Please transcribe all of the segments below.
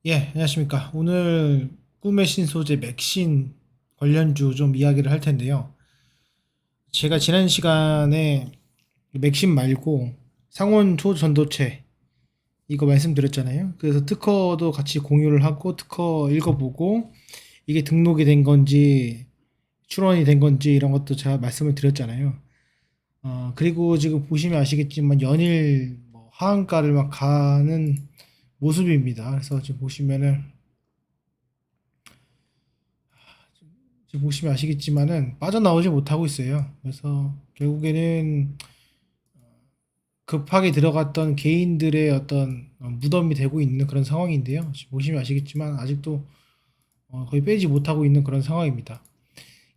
예, 안녕하십니까. 오늘 꿈의 신소재 맥신 관련주 좀 이야기를 할 텐데요. 제가 지난 시간에 맥신 말고 상온 초전도체 이거 말씀드렸잖아요. 그래서 특허도 같이 공유를 하고 특허 읽어보고 이게 등록이 된 건지 출원이 된 건지 이런 것도 제가 말씀을 드렸잖아요. 그리고 지금 보시면 아시겠지만 연일 뭐 하한가를 막 가는 모습입니다. 그래서 지금 보시면은 지금 보시면 아시겠지만은 빠져나오지 못하고 있어요. 그래서 결국에는 급하게 들어갔던 개인들의 어떤 무덤이 되고 있는 그런 상황인데요. 지금 보시면 아시겠지만 아직도 거의 빼지 못하고 있는 그런 상황입니다.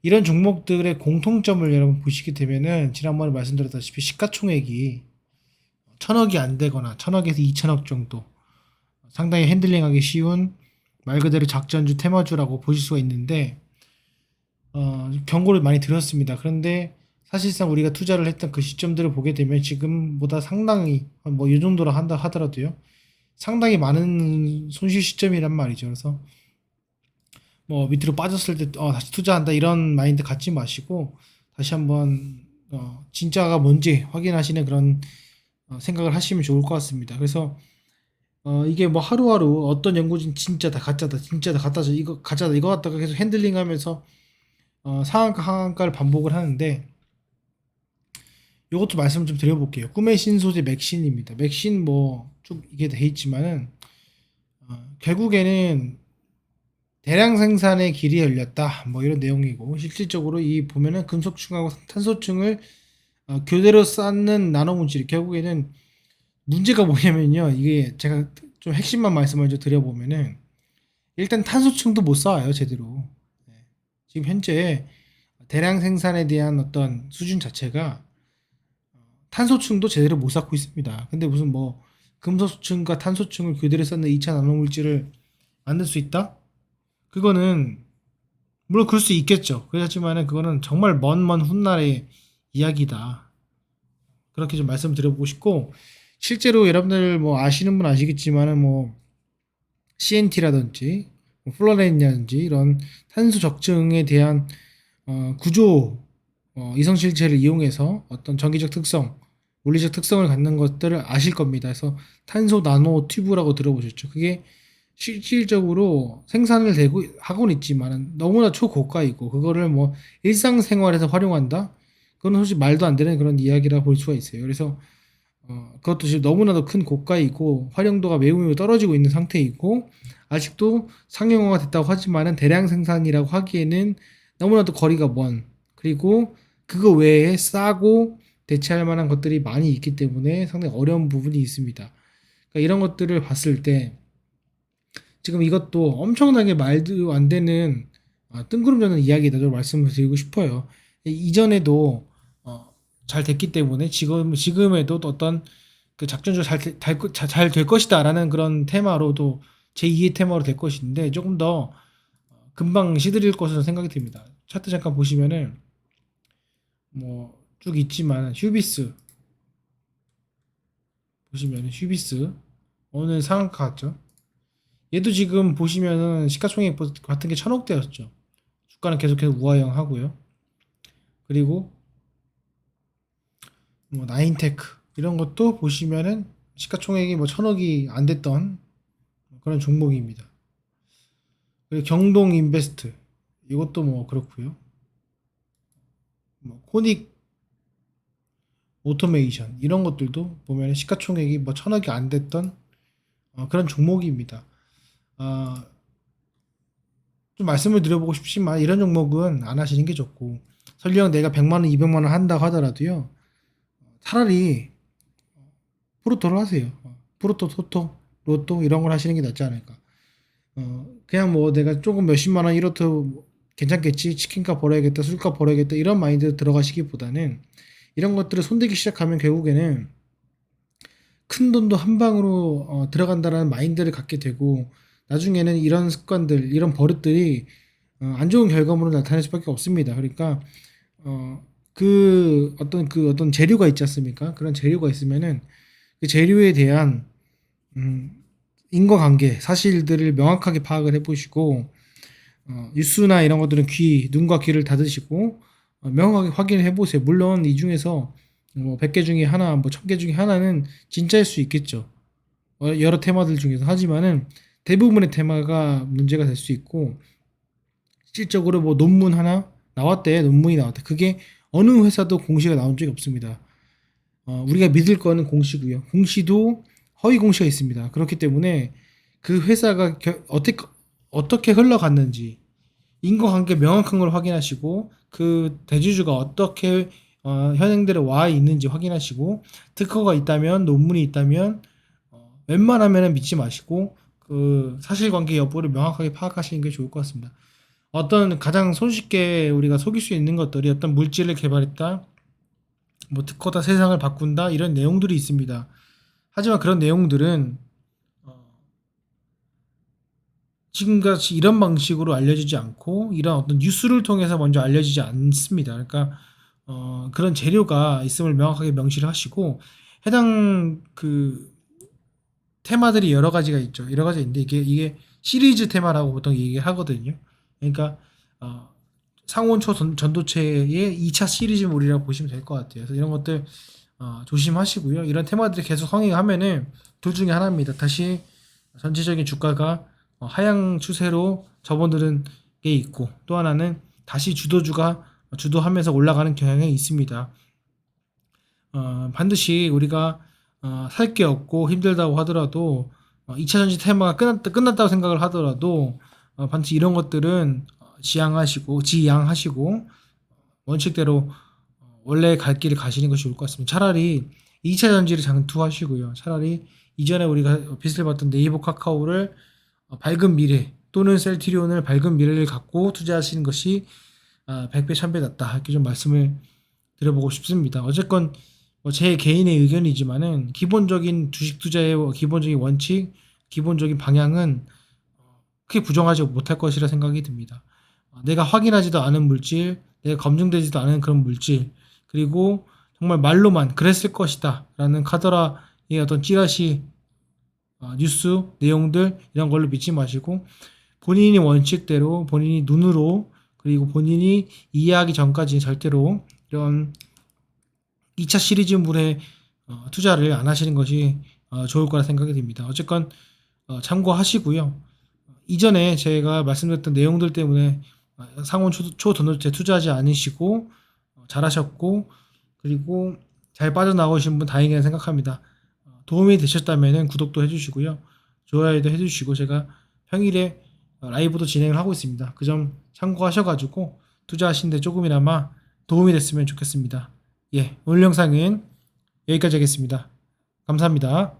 이런 종목들의 공통점을 여러분 보시게 되면은 지난번에 말씀드렸다시피 시가총액이 천억이 안 되거나 천억에서 이천억 정도 상당히 핸들링하기 쉬운 말 그대로 작전주 테마주라고 보실 수가 있는데 경고를 많이 드렸습니다. 그런데 사실상 우리가 투자를 했던 그 시점들을 보게 되면 지금보다 상당히 뭐 이 정도로 한다 하더라도요. 상당히 많은 손실 시점이란 말이죠. 그래서 뭐 밑으로 빠졌을 때 다시 투자한다 이런 마인드 갖지 마시고 다시 한번 진짜가 뭔지 확인하시는 그런 생각을 하시면 좋을 것 같습니다. 그래서 이게 뭐 하루하루 어떤 연구진 진짜다 가짜다 진짜다 가짜다 이거 가짜다 이거 갖다가 계속 핸들링하면서 상한가 하한가를 반복을 하는데 이것도 말씀 좀 드려볼게요. 꿈의 신소재 맥신입니다. 맥신 뭐 쭉 이게 돼 있지만은 결국에는 대량 생산의 길이 열렸다. 뭐 이런 내용이고 실질적으로 이 보면은 금속층하고 탄소층을 교대로 쌓는 나노물질이 결국에는 문제가 뭐냐면요. 이게 제가 좀 핵심만 말씀을 좀 드려보면은 일단 탄소층도 못 쌓아요 제대로. 네. 지금 현재 대량 생산에 대한 어떤 수준 자체가 탄소층도 제대로 못 쌓고 있습니다. 근데 무슨 뭐 금속층과 탄소층을 교대로 쌓는 2차 나노물질을 만들 수 있다? 그거는 물론 그럴 수 있겠죠. 그렇지만은 그거는 정말 먼 훗날의 이야기다. 그렇게 좀 말씀드려보고 싶고 실제로 여러분들 뭐 아시는 분 아시겠지만은 뭐 CNT라든지 플로렌이라든지 이런 탄소 적층에 대한 구조 이성실체를 이용해서 어떤 전기적 특성, 물리적 특성을 갖는 것들을 아실 겁니다. 그래서 탄소 나노 튜브라고 들어보셨죠? 그게 실질적으로 생산을 되고 하고는 있지만 너무나 초고가이고 그거를 뭐 일상생활에서 활용한다? 그건 솔직히 말도 안 되는 그런 이야기라 볼 수가 있어요. 그래서 그것도 지금 너무나도 큰 고가이고 활용도가 매우 떨어지고 있는 상태이고 아직도 상용화가 됐다고 하지만은 대량 생산이라고 하기에는 너무나도 거리가 먼 그리고 그거 외에 싸고 대체할 만한 것들이 많이 있기 때문에 상당히 어려운 부분이 있습니다. 그러니까 이런 것들을 봤을 때 지금 이것도 엄청나게 말도 안 되는 뜬구름 잡는 이야기다라고 말씀을 드리고 싶어요. 이전에도 잘 됐기 때문에 지금에도 또 어떤 그 작전적으로 잘 될 것이다라는 그런 테마로도 제2의 테마로 될 것인데 조금 더 금방 시들일 것으로 생각이 듭니다. 차트 잠깐 보시면은 뭐 쭉 있지만 휴비스 보시면은 휴비스 오늘 상한가 같죠? 얘도 지금 보시면은 시가총액 같은 게 천억대였죠. 주가는 계속해서 우하형 하고요. 그리고 뭐 나인테크 이런 것도 보시면은 시가총액이 뭐 천억이 안 됐던 그런 종목입니다. 그리고 경동 인베스트 이것도 뭐 그렇고요. 뭐 코닉 오토메이션 이런 것들도 보면 시가총액이 뭐 천억이 안 됐던 그런 종목입니다. 어, 좀 말씀을 드려보고 싶지만 이런 종목은 안 하시는 게 좋고 설령 내가 100만 원, 200만 원 한다고 하더라도요. 차라리 프로토를 하세요. 프로토, 토토, 로또 이런 걸 하시는 게 낫지 않을까. 그냥 뭐 내가 조금 몇십만 원 이렇도 괜찮겠지. 치킨값 벌어야겠다, 술값 벌어야겠다 이런 마인드 들어가시기보다는 이런 것들을 손대기 시작하면 결국에는 큰 돈도 한 방으로 들어간다는 마인드를 갖게 되고 나중에는 이런 습관들, 이런 버릇들이 안 좋은 결과물로 나타날 수밖에 없습니다. 그러니까 그 어떤 재료가 있지 않습니까? 그런 재료가 있으면은 그 재료에 대한 음, 인과관계, 사실들을 명확하게 파악을 해보시고 뉴스나 이런 것들은 눈과 귀를 닫으시고 명확하게 확인을 해보세요. 물론 이 중에서 뭐 100개 중에 하나, 뭐 1000개 중에 하나는 진짜일 수 있겠죠. 여러 테마들 중에서. 하지만은 대부분의 테마가 문제가 될 수 있고, 실질적으로 뭐 논문 하나 나왔대, 논문이 나왔대. 그게 어느 회사도 공시가 나온 적이 없습니다. 우리가 믿을 거는 공시고요. 공시도 허위 공시가 있습니다. 그렇기 때문에 그 회사가 어떻게 흘러갔는지 인과관계 명확한 걸 확인하시고, 그 대주주가 어떻게 현행대로 와 있는지 확인하시고, 특허가 있다면, 논문이 있다면 웬만하면 믿지 마시고 그 사실관계 여부를 명확하게 파악하시는 게 좋을 것 같습니다. 어떤 가장 손쉽게 우리가 속일 수 있는 것들이 어떤 물질을 개발했다, 뭐 특허다, 세상을 바꾼다, 이런 내용들이 있습니다. 하지만 그런 내용들은 지금같이 이런 방식으로 알려지지 않고, 이런 어떤 뉴스를 통해서 먼저 알려지지 않습니다. 그러니까 그런 재료가 있음을 명확하게 명시를 하시고, 해당 그 테마들이 여러 가지가 있죠. 여러 가지 있는데 이게 시리즈 테마라고 보통 얘기를 하거든요. 그러니까 상온초 전도체의 2차 시리즈물이라고 보시면 될 것 같아요. 그래서 이런 것들 조심하시고요. 이런 테마들이 계속 성행하면은 둘 중에 하나입니다. 다시 전체적인 주가가 하향 추세로 접어드는 게 있고, 또 하나는 다시 주도주가 주도하면서 올라가는 경향이 있습니다. 반드시 우리가 살 게 없고 힘들다고 하더라도 2차 전지 테마가 끝났다고 생각을 하더라도 반드시 이런 것들은 지양하시고 원칙대로 원래 갈 길을 가시는 것이 좋을 것 같습니다. 차라리 2차 전지를 장투하시고요. 차라리 이전에 우리가 빛을 봤던 네이버 카카오를 밝은 미래, 또는 셀트리온을 밝은 미래를 갖고 투자하시는 것이 100배 1000배 낫다, 이렇게 좀 말씀을 드려보고 싶습니다. 어쨌건 제 개인의 의견이지만은 기본적인 주식 투자의 기본적인 원칙, 기본적인 방향은 크게 부정하지 못할 것이라 생각이 듭니다. 내가 확인하지도 않은 물질, 내가 검증되지도 않은 그런 물질, 그리고 정말 말로만 그랬을 것이다 라는 카더라의 어떤 찌라시 뉴스 내용들, 이런 걸로 믿지 마시고, 본인이 원칙대로, 본인이 눈으로, 그리고 본인이 이해하기 전까지 절대로 이런 2차 시리즈물에 투자를 안 하시는 것이 좋을 거라 생각이 듭니다. 어쨌건 참고하시고요. 이전에 제가 말씀드렸던 내용들 때문에 상온 초전도체 투자하지 않으시고 잘하셨고, 그리고 잘 빠져나오신 분 다행이라 생각합니다. 도움이 되셨다면 구독도 해주시고요. 좋아요도 해주시고, 제가 평일에 라이브도 진행을 하고 있습니다. 그 점 참고하셔가지고 투자하시는데 조금이나마 도움이 됐으면 좋겠습니다. 예, 오늘 영상은 여기까지 하겠습니다. 감사합니다.